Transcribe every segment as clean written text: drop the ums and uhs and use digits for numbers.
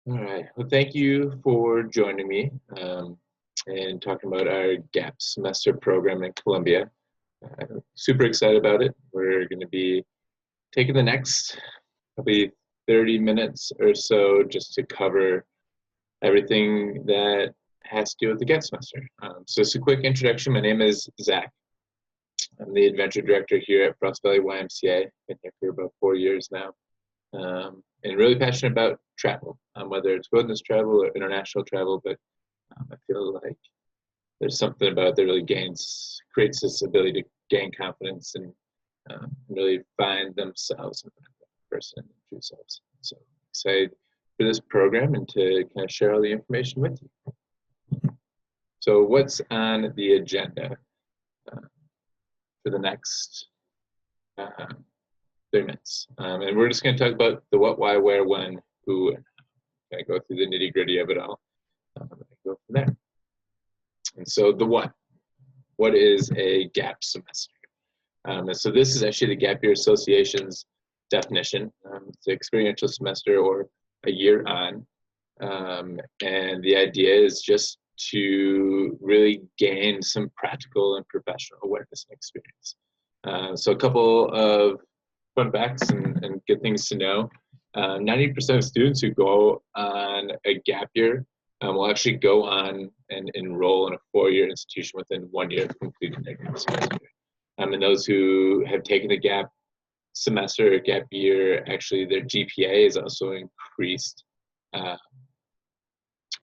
All right. Well, thank you for joining me and talking about our gap semester program in Colombia. I'm super excited about it. We're going to be taking the next probably 30 minutes or so just to cover everything that has to do with the gap semester. So just a quick introduction. My name is Zach. I'm the adventure director here at Frost Valley YMCA. Been here for about 4 years now. And really passionate about travel, whether it's wilderness travel or international travel. But I feel like there's something about it that really creates this ability to gain confidence and really find themselves in the person and true selves. So excited for this program and to kind of share all the information with you. So what's on the agenda for the next 30 minutes? And we're just going to talk about the what, why, where, when, who, and how. Go through the nitty gritty of it all. And go from there. And so the what. What is a gap semester? And so this is actually the Gap Year Association's definition. It's an experiential semester or a year on. And the idea is just to really gain some practical and professional awareness and experience. So a couple of fun facts and good things to know. 90% of students who go on a gap year will actually go on and enroll in a 4-year institution within 1 year of completing their gap semester. And those who have taken a gap semester or gap year, actually their GPA is also increased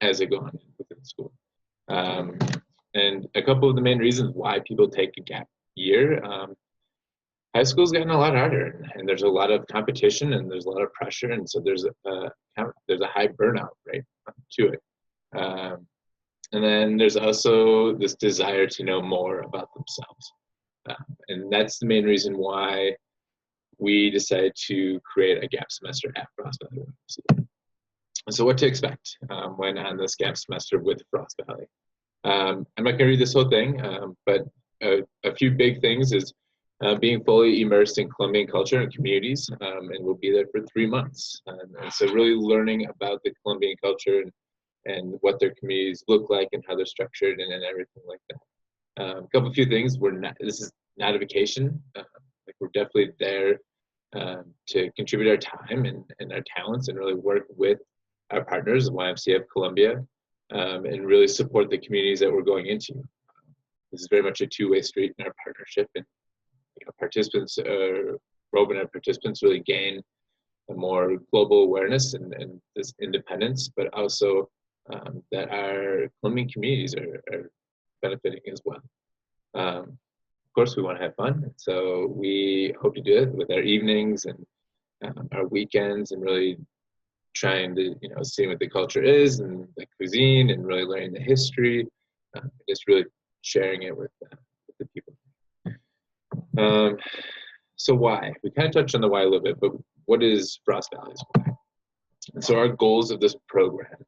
as they go on within school. And a couple of the main reasons why people take a gap year, high school's gotten a lot harder, and there's a lot of competition, and there's a lot of pressure, and so there's a high burnout rate to it. And then there's also this desire to know more about themselves, and that's the main reason why we decided to create a gap semester at Frost Valley University. So what to expect when on this gap semester with Frost Valley? I'm not going to read this whole thing, but a few big things is being fully immersed in Colombian culture and communities, and we'll be there for 3 months. And so really learning about the Colombian culture and what their communities look like and how they're structured and everything like that. A few things, this is not a vacation. Like we're definitely there to contribute our time and our talents and really work with our partners, the YMCA of Columbia, and really support the communities that we're going into. This is very much a two-way street in our partnership, and participants, Rob and our participants really gain a more global awareness and this independence, but also that our Colombian communities are benefiting as well. Of course, we want to have fun, so we hope to do it with our evenings and our weekends, and really trying to see what the culture is and the cuisine, and really learning the history, just really sharing it with the people. So why? We kind of touched on the why a little bit, but what is Frost Valley's why? And so our goals of this program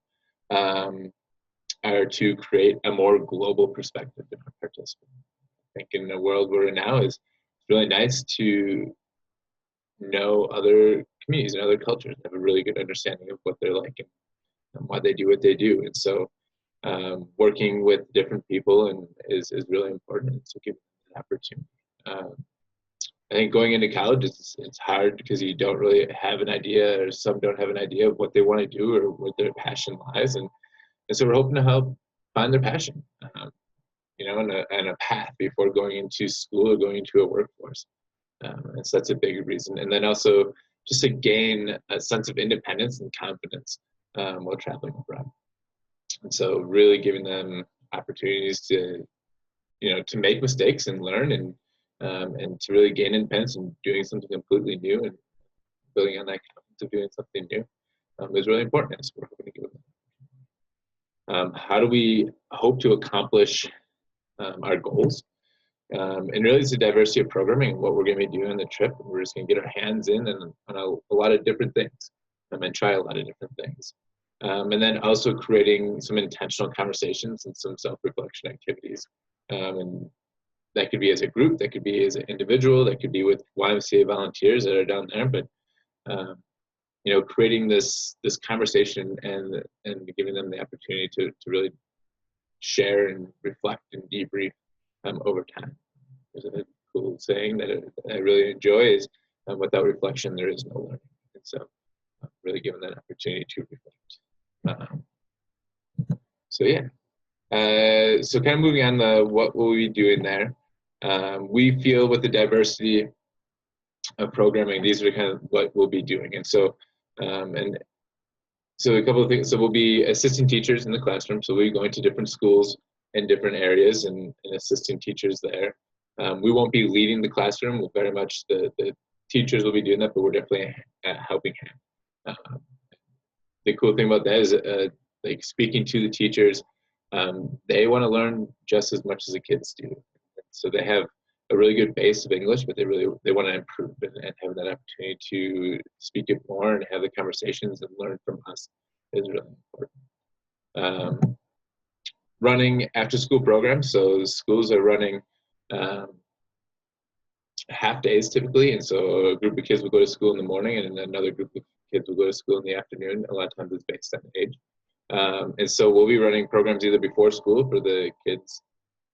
are to create a more global perspective in our participants. I think in the world we're in now, it's really nice to know other communities and other cultures, and have a really good understanding of what they're like and why they do what they do. And so working with different people is really important. So give them an opportunity. I think going into college, it's hard because you don't really have an idea, or some don't have an idea of what they want to do or what their passion lies. And so we're hoping to help find their passion, and a path before going into school or going into a workforce. And so that's a big reason. And then also just to gain a sense of independence and confidence while traveling abroad. And so really giving them opportunities to make mistakes and learn, and to really gain independence and doing something completely new and building on that confidence of doing something new is really important. So we're hoping to give them. How do we hope to accomplish our goals? And really, it's the diversity of programming, what we're going to be doing on the trip. We're just going to get our hands in on a lot of different things, and try a lot of different things. And then also creating some intentional conversations and some self-reflection activities. And that could be as a group, that could be as an individual, that could be with YMCA volunteers that are down there. But creating this conversation and giving them the opportunity to really share and reflect and debrief over time. There's a cool saying that I really enjoy is, without reflection, there is no learning. And so really giving that opportunity to reflect. So yeah. So kind of moving on to what will we be doing there. We feel with the diversity of programming, these are kind of what we'll be doing. And so, so a couple of things. So we'll be assisting teachers in the classroom. So we'll be going to different schools in different areas and assisting teachers there. We won't be leading the classroom. We'll very much, the teachers will be doing that, but we're definitely a helping hand. The cool thing about that is like speaking to the teachers, they want to learn just as much as the kids do. So they have a really good base of English, but they want to improve and have that opportunity to speak it more and have the conversations and learn from us is really important. Running after school programs. So schools are running half days typically, and so a group of kids will go to school in the morning and another group of kids will go to school in the afternoon. A lot of times it's based on age. And so we'll be running programs either before school for the kids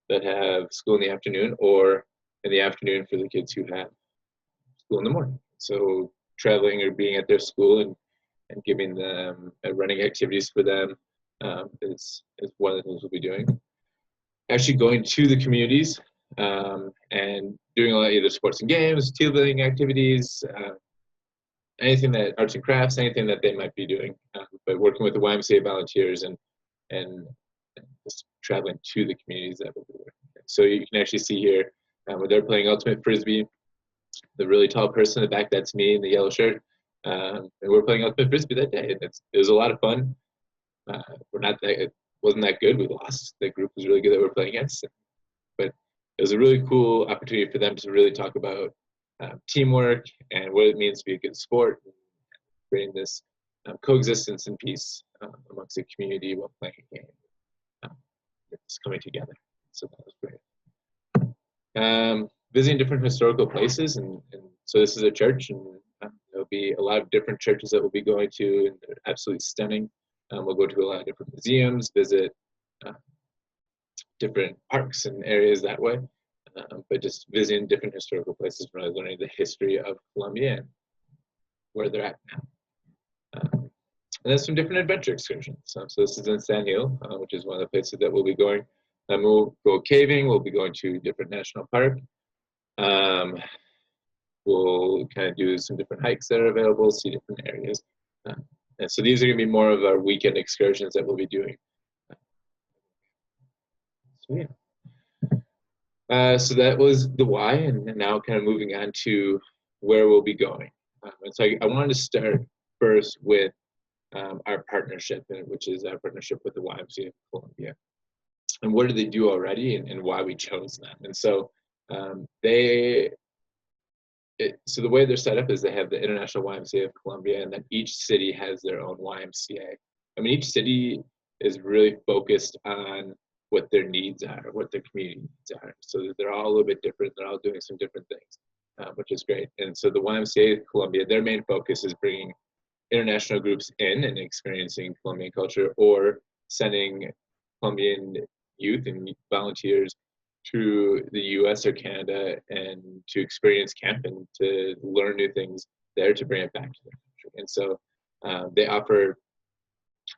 that have school in the afternoon, or in the afternoon for the kids who have school in the morning. So traveling or being at their school and giving them running activities for them is one of the things we'll be doing. Actually going to the communities and doing a lot of either sports and games, team building activities, anything that arts and crafts, anything that they might be doing, but working with the YMCA volunteers and just traveling to the communities that we'll be working in. So you can actually see here where they're playing ultimate frisbee. The really tall person in the back, that's me in the yellow shirt, and we're playing ultimate frisbee that day. It was a lot of fun. It wasn't that good. We lost. The group was really good that we're playing against, but it was a really cool opportunity for them to really talk about teamwork and what it means to be a good sport, and creating this coexistence and peace amongst the community while playing a game. It's coming together. So that was great. Visiting different historical places, and so this is a church, and there'll be a lot of different churches that we'll be going to, and they're absolutely stunning. We'll go to a lot of different museums, visit different parks and areas that way, but just visiting different historical places, really learning the history of Colombia and where they're at now. And then some different adventure excursions. So this is in Sand Hill, which is one of the places that we'll be going. We'll go caving. We'll be going to different national park. We'll kind of do some different hikes that are available, see different areas. And so these are going to be more of our weekend excursions that we'll be doing. So yeah. So that was the why, and now kind of moving on to where we'll be going. And so I wanted to start first with our partnership, which is our partnership with the YMCA of Columbia. And what do they do already, and why we chose them. And so so the way they're set up is they have the International YMCA of Columbia, and then each city has their own YMCA. I mean, each city is really focused on what their needs are, what their community needs are. So they're all a little bit different. They're all doing some different things, which is great. And so the YMCA of Columbia, their main focus is bringing international groups in and experiencing Colombian culture, or sending Colombian youth and volunteers to the US or Canada and to experience camp and to learn new things there to bring it back to their country. And so they offer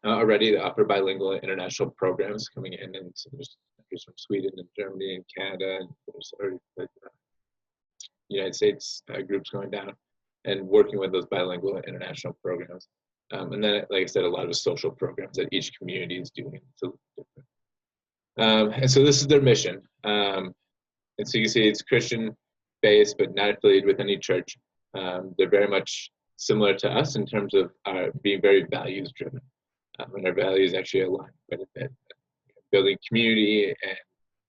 already, they offer bilingual international programs coming in, and so there's from Sweden and Germany and Canada, and there's already United States groups going down and working with those bilingual international programs. And then, like I said, a lot of social programs that each community is doing. So different. And so this is their mission. And so you can see it's Christian based, but not affiliated with any church. They're very much similar to us in terms of being very values driven. And our values actually align quite a bit. Building community and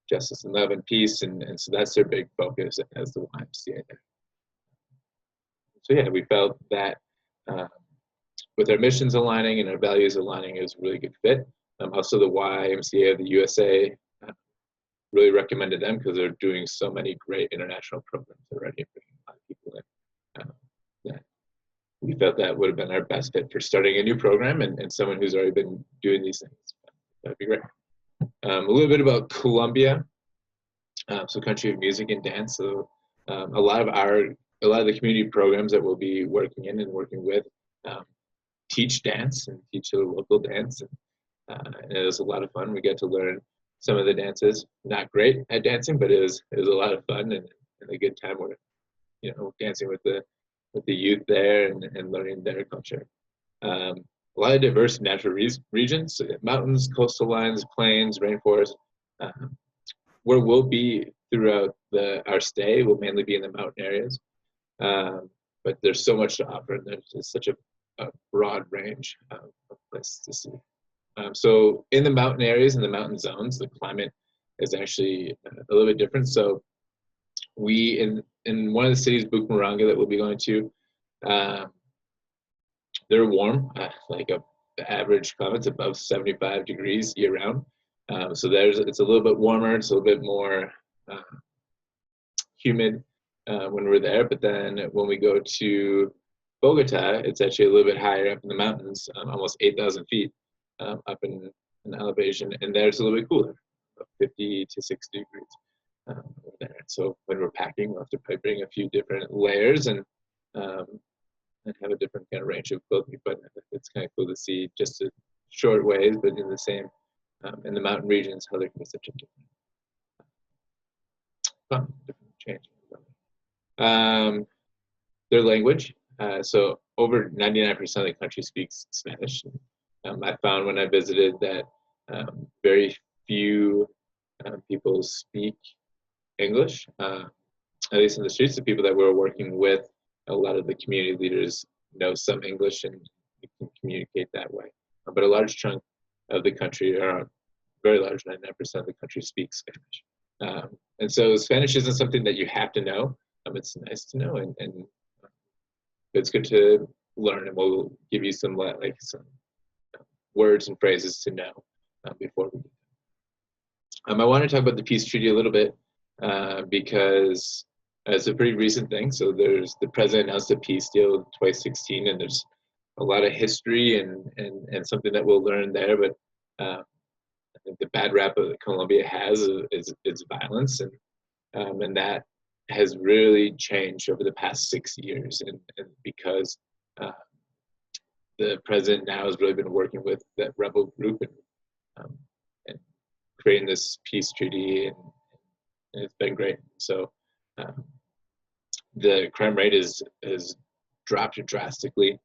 justice and love and peace. And so that's their big focus as the YMCA there. So yeah, we felt that with our missions aligning and our values aligning, it was a really good fit. Also, the YMCA of the USA really recommended them because they're doing so many great international programs already, bringing a lot of people in. That we felt that would have been our best fit for starting a new program and someone who's already been doing these things. That'd be great. A little bit about Colombia. So country of music and dance. So a lot of the community programs that we'll be working in and working with teach dance and teach the local dance. And it was a lot of fun. We get to learn some of the dances. Not great at dancing, but it was a lot of fun and a good time. Where, you know, dancing with the youth there and learning their culture. A lot of diverse natural regions, mountains, coastal lines, plains, rainforests. Where we'll be throughout our stay will mainly be in the mountain areas. But there's so much to offer, and there's just such a broad range of places to see. So in the mountain areas and the mountain zones, the climate is actually a little bit different. So we, in one of the cities, Bucaramanga, that we'll be going to, they're warm, like the average climate's above 75 degrees year round. So it's a little bit warmer, it's a little bit more humid when we're there. But then when we go to Bogota, it's actually a little bit higher up in the mountains, almost 8,000 feet up in elevation, and there it's a little bit cooler, 50 to 60 degrees over there. So when we're packing, we'll have to probably bring a few different layers and have a different kind of range of clothing. But it's kind of cool to see just a short ways, but in the same in the mountain regions, how there can be such a different change. Their language. So over 99% of the country speaks Spanish. I found when I visited that very few people speak English, at least in the streets. The people that we're working with, a lot of the community leaders know some English and you can communicate that way. But a large chunk of the country, or very large, 99% of the country speaks Spanish. And so Spanish isn't something that you have to know. It's nice to know, and it's good to learn, and we'll give you some words and phrases to know before we do that. I want to talk about the peace treaty a little bit because it's a pretty recent thing. So the president announced a peace deal in 2016, and there's a lot of history and something that we'll learn there. But I think the bad rap that Colombia has is violence, and that has really changed over the past 6 years, and because the president now has really been working with that rebel group and creating this peace treaty, and it's been great. So the crime rate has dropped drastically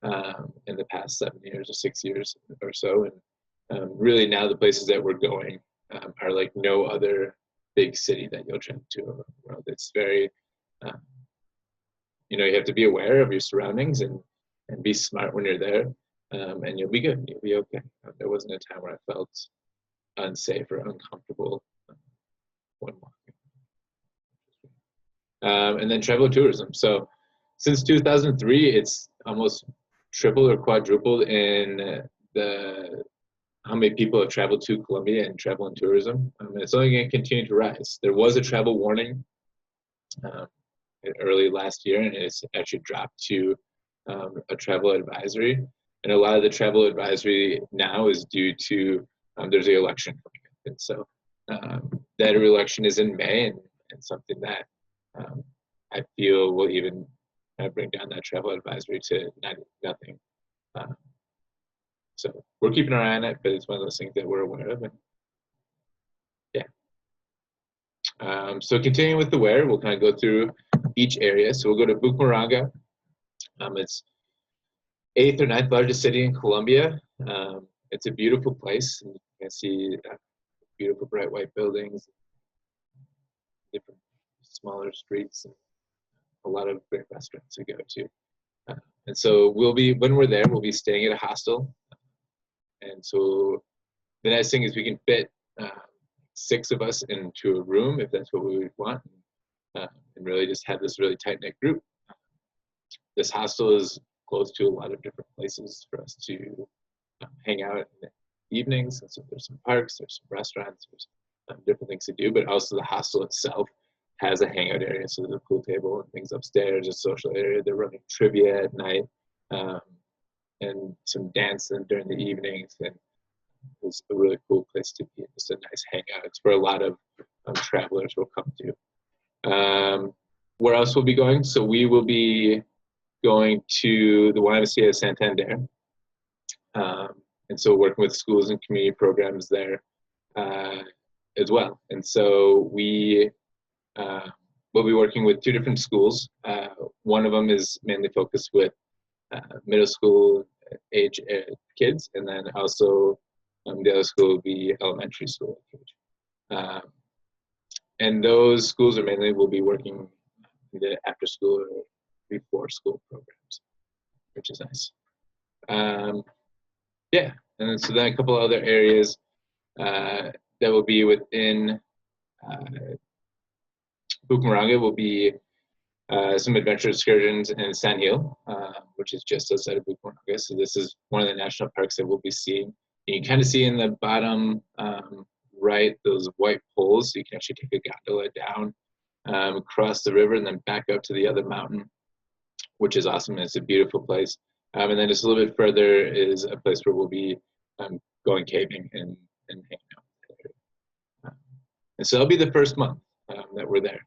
in the past 7 years or 6 years or so, and really now the places that we're going are like no other big city that you'll travel to around the world. It's very, you have to be aware of your surroundings and be smart when you're there, and you'll be good. You'll be okay. There wasn't a time where I felt unsafe or uncomfortable when walking. And then travel tourism. So since 2003, it's almost tripled or quadrupled in how many people have traveled to Colombia and travel and tourism. It's only going to continue to rise. There was a travel warning early last year, and it's actually dropped to a travel advisory. And a lot of the travel advisory now is due to there's an election coming up. And so that election is in May, and something that I feel will even bring down that travel advisory to nothing. So we're keeping our eye on it, but it's one of those things that we're aware of. And yeah. So continuing with the where, we'll kind of go through each area. So we'll go to Bucaramanga. It's 8th or 9th largest city in Colombia. It's a beautiful place. And you can see beautiful bright white buildings, different smaller streets, and a lot of great restaurants to go to. And so when we're there, we'll be staying at a hostel. And so the nice thing is we can fit 6 of us into a room if that's what we would want, and really just have this really tight-knit group. This hostel is close to a lot of different places for us to hang out in the evenings. And so there's some parks, there's some restaurants, there's different things to do, but also the hostel itself has a hangout area. So there's a pool table and things upstairs, a social area. They're running trivia at night. um, and some dance during the evenings, and it was a really cool place to be. Just a nice hangout. It's where a lot of travelers will come to. Where else we'll be going? So we will be going to the YMCA of Santander, and so working with schools and community programs there as well. And so we will be working with 2 different schools. One of them is mainly focused with middle school age kids, and then also the other school will be elementary school age. And those schools are mainly will be working in the after school or before school programs, which is nice. Yeah, and then, so then a couple other areas that will be within Cucaracha will be some adventure excursions in Sand Hill, which is just outside of Cucaracha. So this is one of the national parks that we'll be seeing. You can kind of see in the bottom right those white poles. So you can actually take a gondola down across the river and then back up to the other mountain, which is awesome. It's a beautiful place. And then just a little bit further is a place where we'll be going caving and hanging out. And so that'll be the first month that we're there.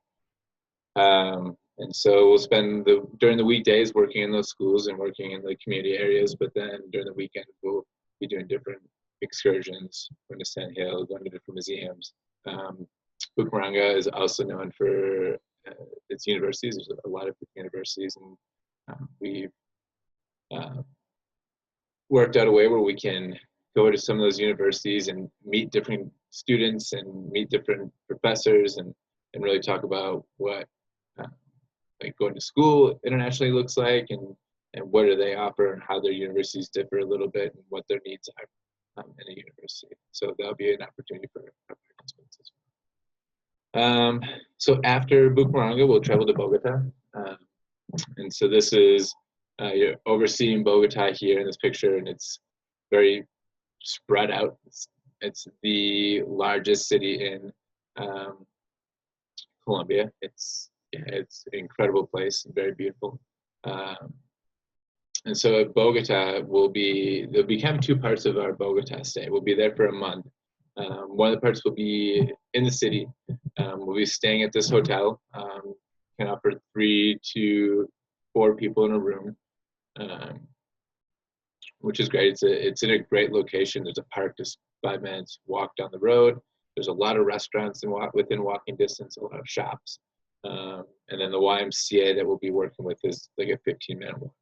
And so we'll spend during the weekdays working in those schools and working in the community areas, but then during the weekend we'll be doing different excursions, going to Sand Hill, going to different museums. Cucaracha is also known for its universities. There's a lot of universities, and we've worked out a way where we can go to some of those universities and meet different students and meet different professors and really talk about what like going to school internationally looks like, and what do they offer and how their universities differ a little bit and what their needs are in a university. So that'll be an opportunity for participants as well. So after Bucaramanga, we'll travel to Bogota. And so this is, you're overseeing Bogota here in this picture, and it's very spread out. It's the largest city in Colombia. It's an incredible place, very beautiful. And so at Bogota, there'll be kind of 2 parts of our Bogota stay. We'll be there for a month. One of the parts will be in the city. We'll be staying at this hotel. Can offer 3 to 4 people in a room, which is great. It's in a great location. There's a park just 5 minutes walk down the road. There's a lot of restaurants within walking distance, a lot of shops. And then the YMCA that we'll be working with is like a 15-minute walk.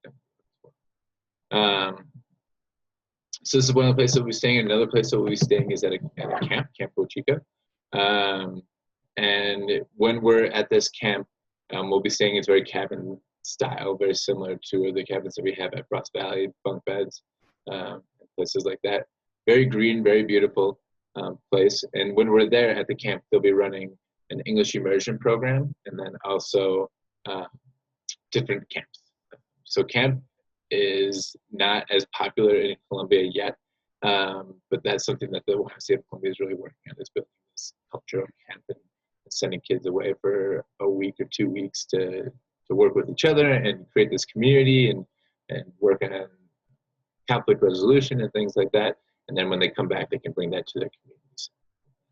So this is one of the places that we'll be staying. Another place that we'll be staying is at a camp, Camp Bochica. And when we're at this camp, we'll be staying in very cabin style, very similar to the cabins that we have at Ross Valley, bunk beds, places like that. Very green, very beautiful place. And when we're there at the camp, they'll be running an English immersion program, and then also different camps. So camp is not as popular in Colombia yet, but that's something that the YMCA of Columbia is really working on, is building this culture of camp and sending kids away for a week or 2 weeks to work with each other and create this community and work on conflict resolution and things like that. And then when they come back, they can bring that to their communities.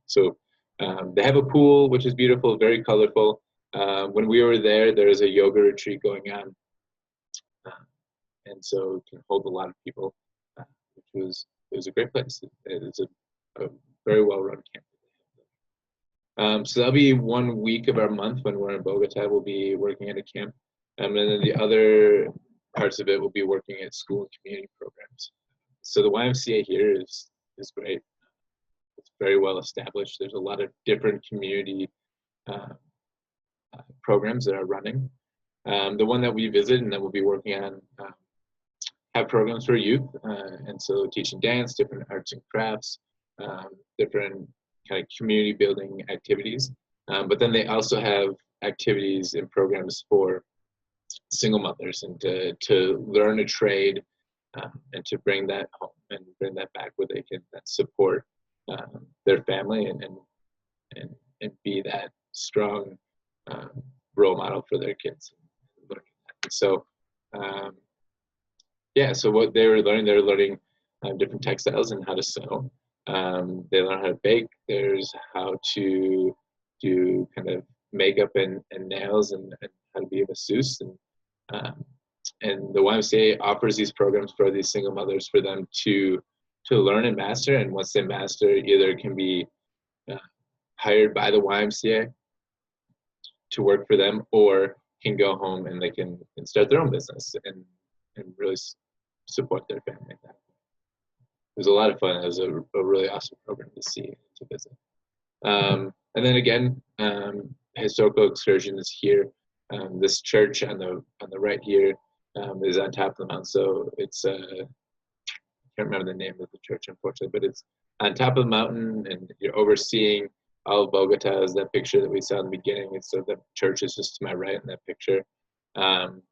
So they have a pool, which is beautiful, very colorful. When we were there, there was a yoga retreat going on. And so it can hold a lot of people, it was a great place. It was a very well-run camp. So that'll be 1 week of our month when we're in Bogota. We'll be working at a camp. And then the other parts of it will be working at school and community programs. So the YMCA here is great. It's very well established. There's a lot of different community programs that are running. The one that we visit and that we'll be working on have programs for youth, and so teaching dance, different arts and crafts, different kind of community building activities. But then they also have activities and programs for single mothers and to learn a trade and to bring that home and bring that back where they can support their family and be that strong role model for their kids. So yeah, so what they were learning different textiles and how to sew. They learn how to bake. There's how to do kind of makeup and nails, and how to be a masseuse. Um, and the YMCA offers these programs for these single mothers for them to learn and master. And once they master, either it can be uh, hired by the YMCA to work for them, or can go home and they can start their own business and really support their family. It was a lot of fun. It was a really awesome program to see, to visit. And then again, historical excursion is here. This church on the right here is on top of the mountain. So it's I can't remember the name of the church, unfortunately, but it's on top of the mountain, and you're overseeing all of Bogota. Is that picture that we saw in the beginning? And so the church is just to my right in that picture. And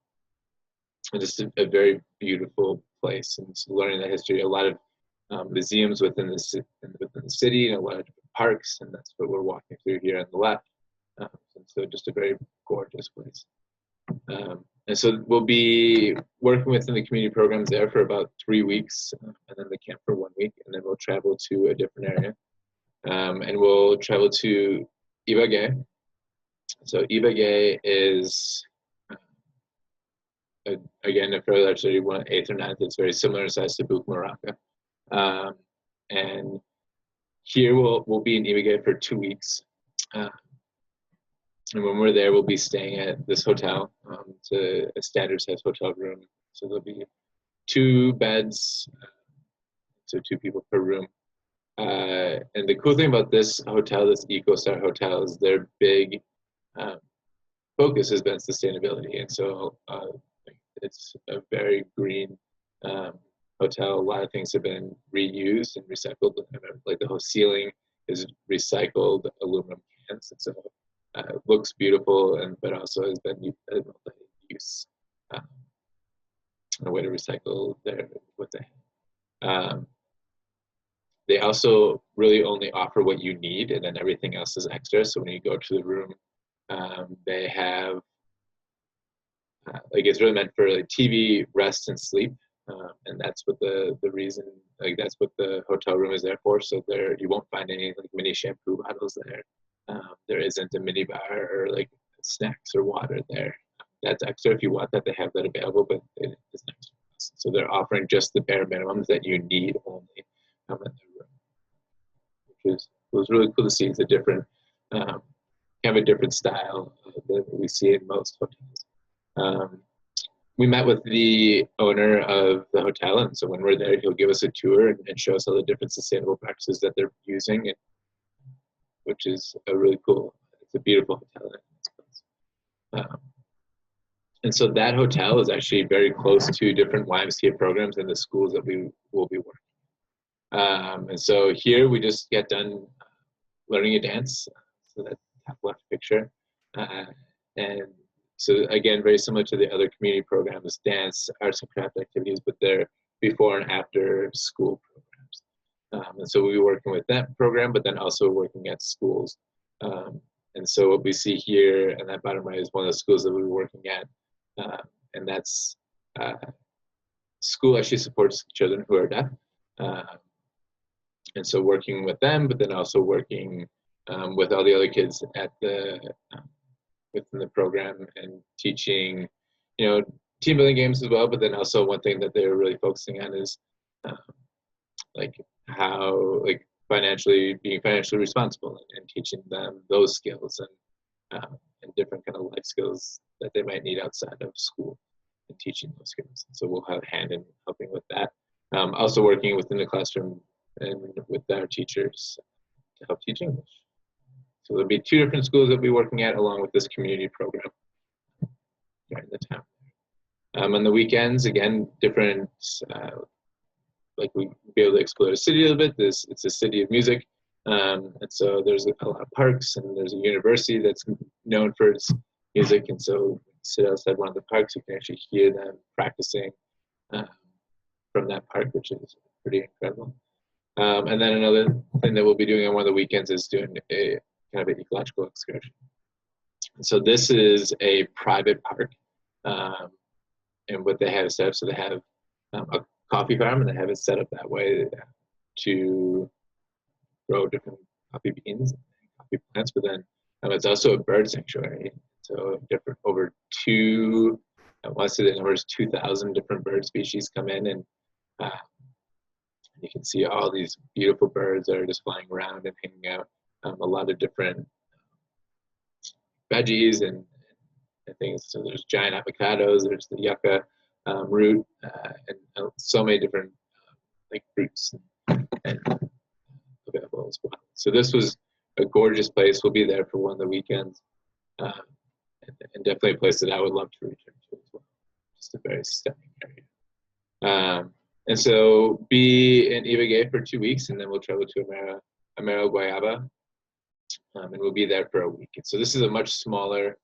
just a very beautiful place, and so learning the history. A lot of museums within the city, and a lot of different parks, and that's what we're walking through here on the left. And so just a very gorgeous place. And so we'll be working within the community programs there for about 3 weeks, and then the camp for 1 week, and then we'll travel to a different area. And we'll travel to Ibagué. So Ibagué is, again, a fairly large city, 1/8 or 9th. It's very similar in size to Bucaramanga. And here we'll be in Ibagué for 2 weeks. And when we're there, we'll be staying at this hotel. It's a standard size hotel room. So there'll be 2 beds, so 2 people per room. And the cool thing about this hotel, this Ecostar Hotel, is their big focus has been sustainability. And so it's a very green hotel. A lot of things have been reused and recycled. Like the whole ceiling is recycled aluminum cans. And so it looks beautiful, but also has been use a way to recycle there with it. They also really only offer what you need, and then everything else is extra. So when you go to the room, they have like, it's really meant for like TV, rest, and sleep, and that's what the reason, like, that's what the hotel room is there for. So there you won't find any like mini shampoo bottles there. There isn't a mini bar or like snacks or water there. That's extra if you want that. They have that available, but it isn't extra. So they're offering just the bare minimums that you need only in the room, which was really cool to see. It's a different, kind of a different style that we see in most hotels. We met with the owner of the hotel, and so when we're there, he'll give us a tour and show us all the different sustainable practices that they're using, which is a really cool. It's a beautiful hotel. And so that hotel is actually very close to different YMCA programs and the schools that we will be working. And so here we just get done learning a dance. So that top left picture. And so again, very similar to the other community programs, dance, arts and craft activities, but they're before and after school programs. And so we'll be working with that program, but then also working at schools. And so what we see here in that bottom right is one of the schools that we'll be working at. And that's school actually supports children who are deaf. And so working with them, but then also working with all the other kids at within the program, and teaching, team building games as well. But then also one thing that they're really focusing on is like how, like, being financially responsible, and teaching them those skills and different kind of life skills that they might need outside of school, and teaching those skills. So we'll have a hand in helping with that. Also working within the classroom and with our teachers to help teach English. So there'll be 2 different schools that we'll be working at, along with this community program here in the town. On the weekends, again, different, like, we'll be able to explore the city a little bit. It's a city of music. And so there's a lot of parks, and there's a university that's known for its music. And so sit outside one of the parks, you can actually hear them practicing from that park, which is pretty incredible. And then another thing that we'll be doing on one of the weekends is doing a kind of an ecological excursion. And so this is a private park, and what they have set up, so they have a coffee farm, and they have it set up that way to grow different coffee beans and coffee plants. But then it's also a bird sanctuary. So different over I want to say the number is 2,000 different bird species come in, and you can see all these beautiful birds that are just flying around and hanging out. A lot of different veggies and things. So there's giant avocados, there's the yucca root, and so many different like fruits and available as well. So this was a gorgeous place. We'll be there for one of the weekends, and definitely a place that I would love to return to as well. Just a very stunning area. And so be in Ibagué for 2 weeks, and then we'll travel to Amaro Guayaba, and we'll be there for a week. And so this is a much smaller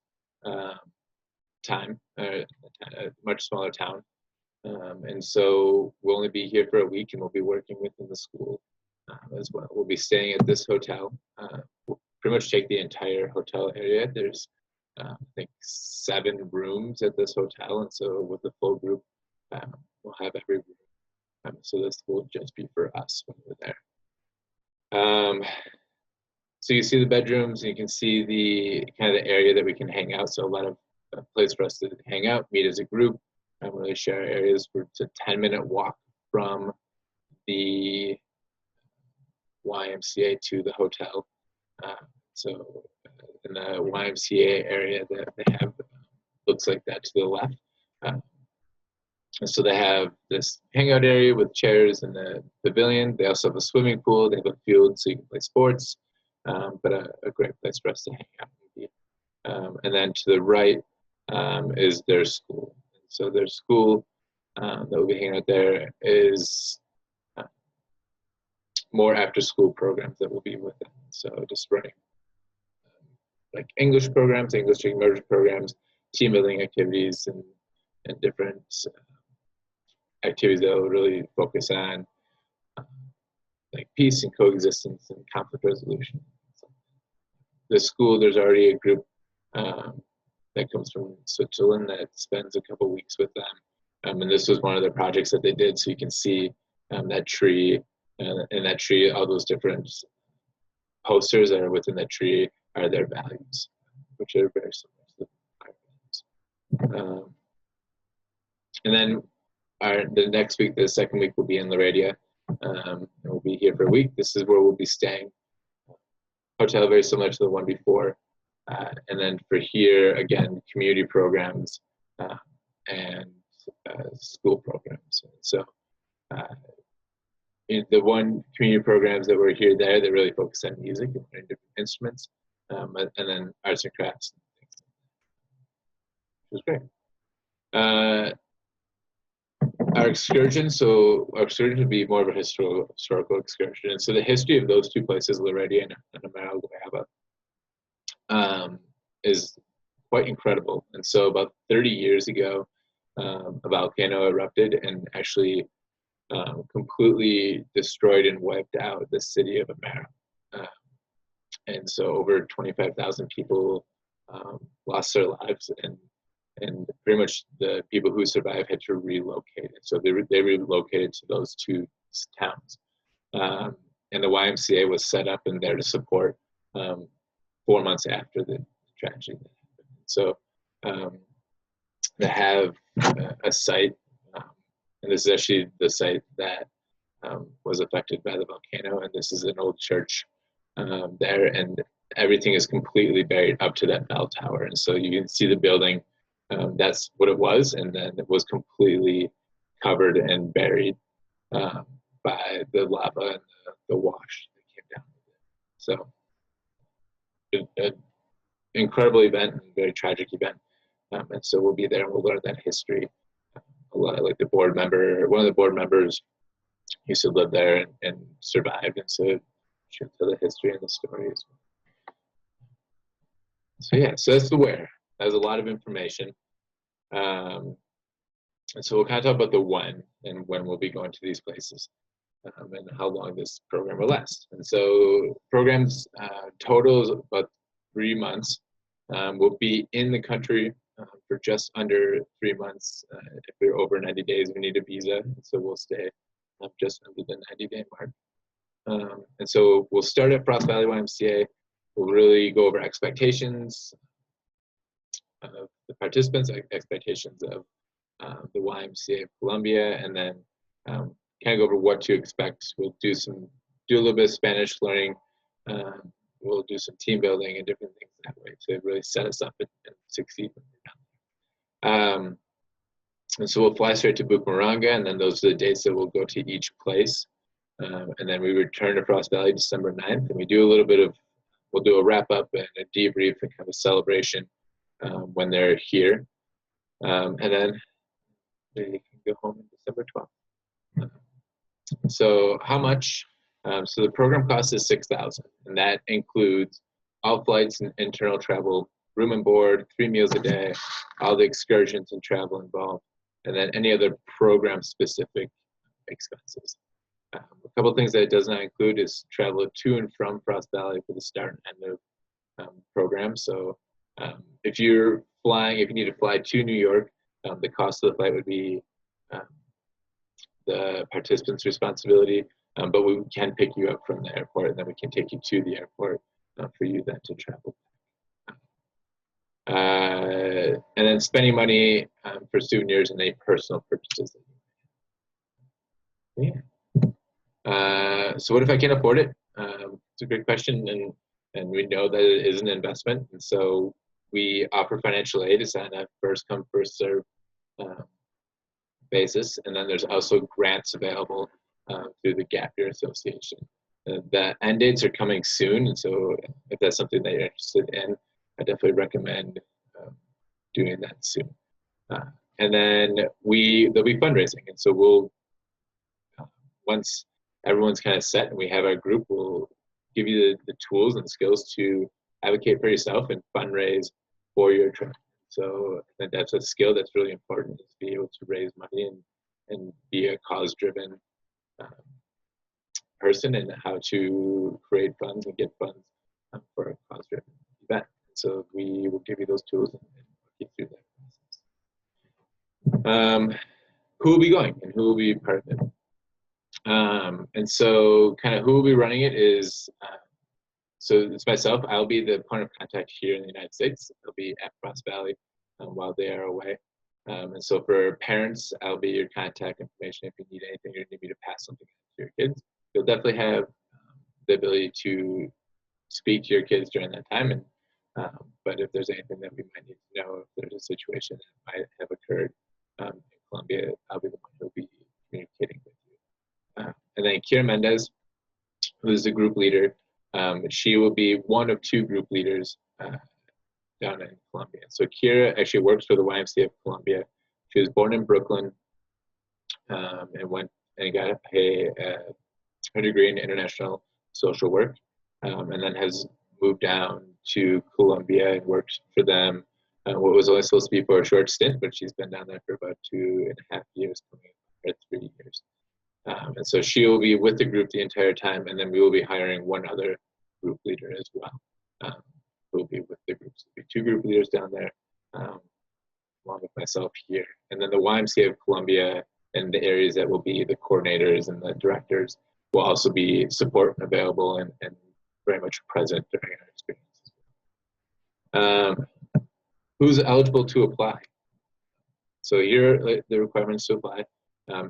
much smaller town. And so we'll only be here for a week, and we'll be working within the school as well. We'll be staying at this hotel. We'll pretty much take the entire hotel area. There's, I think, 7 rooms at this hotel, and so with the full group, we'll have every room. So this will just be for us when we're there. So you see the bedrooms, and you can see the kind of the area that we can hang out. So a lot of place for us to hang out, meet as a group, and really share areas. It's a 10-minute walk from the YMCA to the hotel. So in the YMCA area that they have, looks like that to the left. So they have this hangout area with chairs and the pavilion. They also have a swimming pool. They have a field so you can play sports, but a great place for us to hang out. And then to the right is their school. So their school that we'll be hanging out there is more after-school programs that will be with them. So just running like English programs, English immersion programs, team building activities, and different activities that will really focus on like peace and coexistence and conflict resolution. So the school, there's already a group that comes from Switzerland that spends a couple weeks with them. And this was one of the projects that they did. So you can see that tree, and that tree, all those different posters that are within that tree are their values, which are very similar to our values. And then the next week, the second week, will be in Radia, and we'll be here for a week. This is where we'll be staying. Hotel very similar to the one before. And then for here, again, community programs and school programs. So the one community programs that were here there, they really focus on music and different instruments, and then arts and crafts and things, which was great. Our excursion would be more of a historical excursion. And so the history of those two places, Radia and Amaro Guayaba, is quite incredible. And so about 30 years ago, a volcano erupted and actually completely destroyed and wiped out the city of Amaro. And so over 25,000 people lost their lives, and pretty much the people who survived had to relocate. So they relocated to those two towns. And the YMCA was set up and there to support 4 months after the tragedy that happened. So they have a site, and this is actually the site that was affected by the volcano, and this is an old church there, and everything is completely buried up to that bell tower. And so you can see the building. That's what it was, and then it was completely covered and buried by the lava and the wash that came down with it. So an incredible event and very tragic event. And so we'll be there and we'll learn that history. A lot of, like, one of the board members used to live there and survived, and so she'll tell the history and the stories. So yeah, so that's the where. That was a lot of information. And so we'll kind of talk about the when and when we'll be going to these places, and how long this program will last. And so programs total is about 3 months. We'll be in the country for just under 3 months. If we're over 90 days, we need a visa, so we'll stay just under the 90-day mark. And so we'll start at Frost Valley YMCA. We'll really go over expectations of the participants, expectations of the YMCA of Columbia, and then kind of go over what to expect. We'll do a little bit of Spanish learning. We'll do some team building and different things that way to really set us up and succeed when we're down there. And so we'll fly straight to Bucaramanga, and then those are the dates that we'll go to each place. And then we return to Frost Valley December 9th, and we do a little bit of, we'll do a wrap up and a debrief and kind of a celebration when they're here. And then they can go home on December 12th. So how much? So the program cost is $6,000, and that includes all flights and internal travel, room and board, 3 meals a day, all the excursions and travel involved, and then any other program specific expenses. A couple of things that it does not include is travel to and from Frost Valley for the start and end of program. So if you're flying, if you need to fly to New York, the cost of the flight would be the participant's responsibility, but we can pick you up from the airport, and then we can take you to the airport for you then to travel. And then spending money for souvenirs and any personal purchases. Yeah. So what if I can't afford it? It's a great question, and we know that it is an investment, and so we offer financial aid. It's on a first come, first serve basis, and then there's also grants available through the Gap Year Association. The end dates are coming soon, and so if that's something that you're interested in, I definitely recommend doing that soon. And then there'll be fundraising, and so we'll once everyone's kind of set and we have our group, we'll give you the tools and skills to advocate for yourself and fundraise for your trip. So I think that's a skill that's really important, is to be able to raise money and be a cause-driven person, and how to create funds and get funds for a cause-driven event. So we will give you those tools and walk you through that process. Who will be going and who will be part of it? And so kind of who will be running it is, so it's myself. I'll be the point of contact here in the United States. I'll be at Frost Valley while they are away. And so for parents, I'll be your contact information if you need anything or need me to pass something to your kids. You'll definitely have the ability to speak to your kids during that time. And but if there's anything that we might need to know, if there's a situation that might have occurred in Colombia, I'll be the one who'll be communicating with you. And then Kira Mendez, who's the group leader, she will be one of 2 group leaders down in Colombia. So Kira actually works for the YMCA of Columbia. She was born in Brooklyn and went and got her degree in international social work, and then has moved down to Colombia and worked for them. What was only supposed to be for a short stint, but she's been down there for about 2.5 years, coming up for 3 years. And so she will be with the group the entire time, and then we will be hiring one other group leader as well, who will be with the group. So there'll be 2 group leaders down there, along with myself here. And then the YMCA of Columbia and the areas that will be the coordinators and the directors will also be support and available and very much present during our experiences. Who's eligible to apply? So here are the requirements to apply.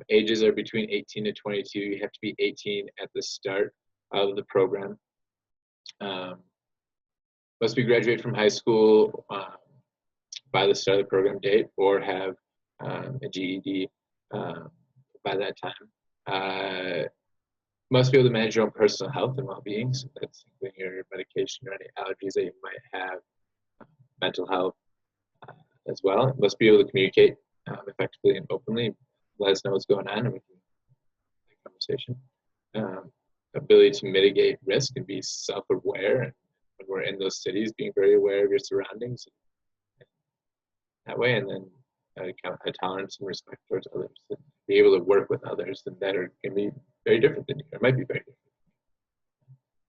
Ages are between 18 to 22. You have to be 18 at the start of the program. Must be graduated from high school by the start of the program date, or have a GED by that time. Must be able to manage your own personal health and well-being. So that's including your medication or any allergies that you might have, mental health as well. Must be able to communicate effectively and openly. Let us know what's going on, and we can have a conversation. Ability to mitigate risk and be self-aware. And when we're in those cities, being very aware of your surroundings that way, and then a tolerance and respect towards others. And be able to work with others that are going to be very different than you, or might be very different.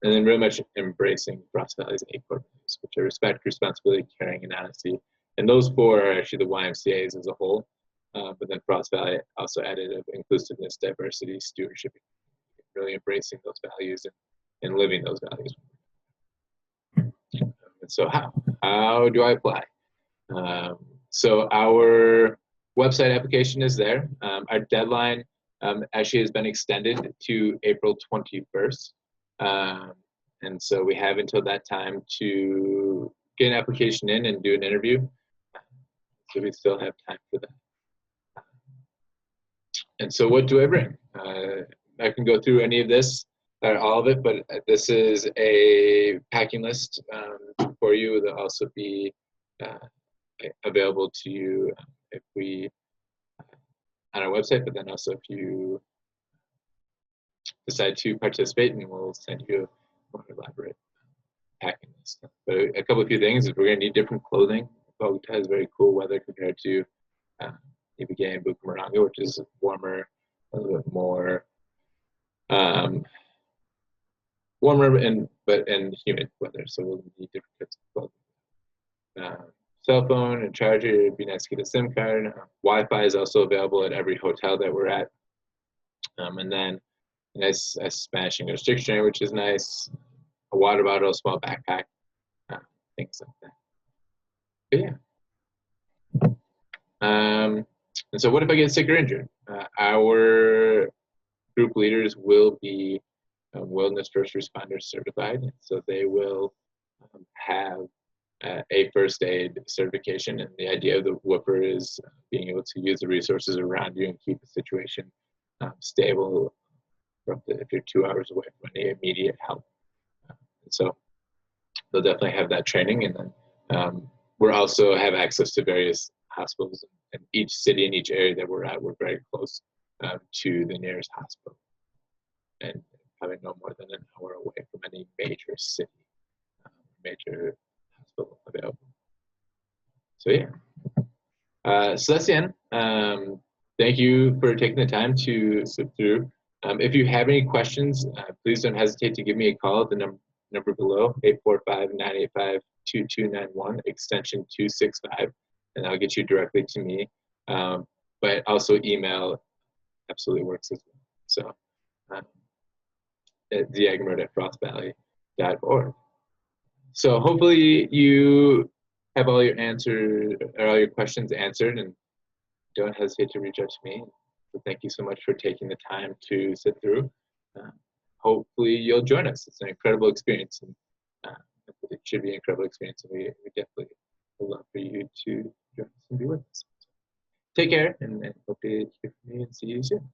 And then really much embracing Frost Valley's 8 core values, which are respect, responsibility, caring, and honesty. And those four are actually the YMCA's as a whole. But then Frost Valley also added of inclusiveness, diversity, stewardship, really embracing those values and living those values. And so how do I apply? So our website application is there. Our deadline actually has been extended to April 21st. And so we have until that time to get an application in and do an interview. So we still have time for that. And so what do I bring? I can go through any of this or all of it, but this is a packing list for you. There'll also be available to you if we on our website, but then also if you decide to participate, and we'll send you a more elaborate packing list. But a couple of few things is we're going to need different clothing. Bogota has very cool weather compared to Ibagué and Bucaramanga, which is warmer, a little bit more warmer and humid weather. So we'll need different types of clothing. Cell phone and charger, it'd be nice to get a SIM card. Wi-Fi is also available at every hotel that we're at. And then a nice Spanish English dictionary, which is nice. A water bottle, a small backpack, things like that. But yeah. And so what if I get sick or injured? Our group leaders will be wilderness first responders certified. So they will have a first aid certification. And the idea of the whooper is being able to use the resources around you and keep the situation stable if you're 2 hours away from any immediate help. So they'll definitely have that training. And then we'll also have access to various hospitals in each city and each area that we're at. We're very close to the nearest hospital, and probably no more than an hour away from any major city, major hospital available. So yeah, so that's the end. Thank you for taking the time to sit through. If you have any questions, please don't hesitate to give me a call at the number below, 845-985-2291, extension 265, and I'll get you directly to me. But also email absolutely works as well. So at Eigenbrodt@frostvalley.org. So hopefully you have all your answers or all your questions answered, and don't hesitate to reach out to me. So thank you so much for taking the time to sit through. Hopefully you'll join us. It's an incredible experience, and it should be an incredible experience, and we definitely would love for you to join us and be with us. Take care, and hope to hear from you and see you soon.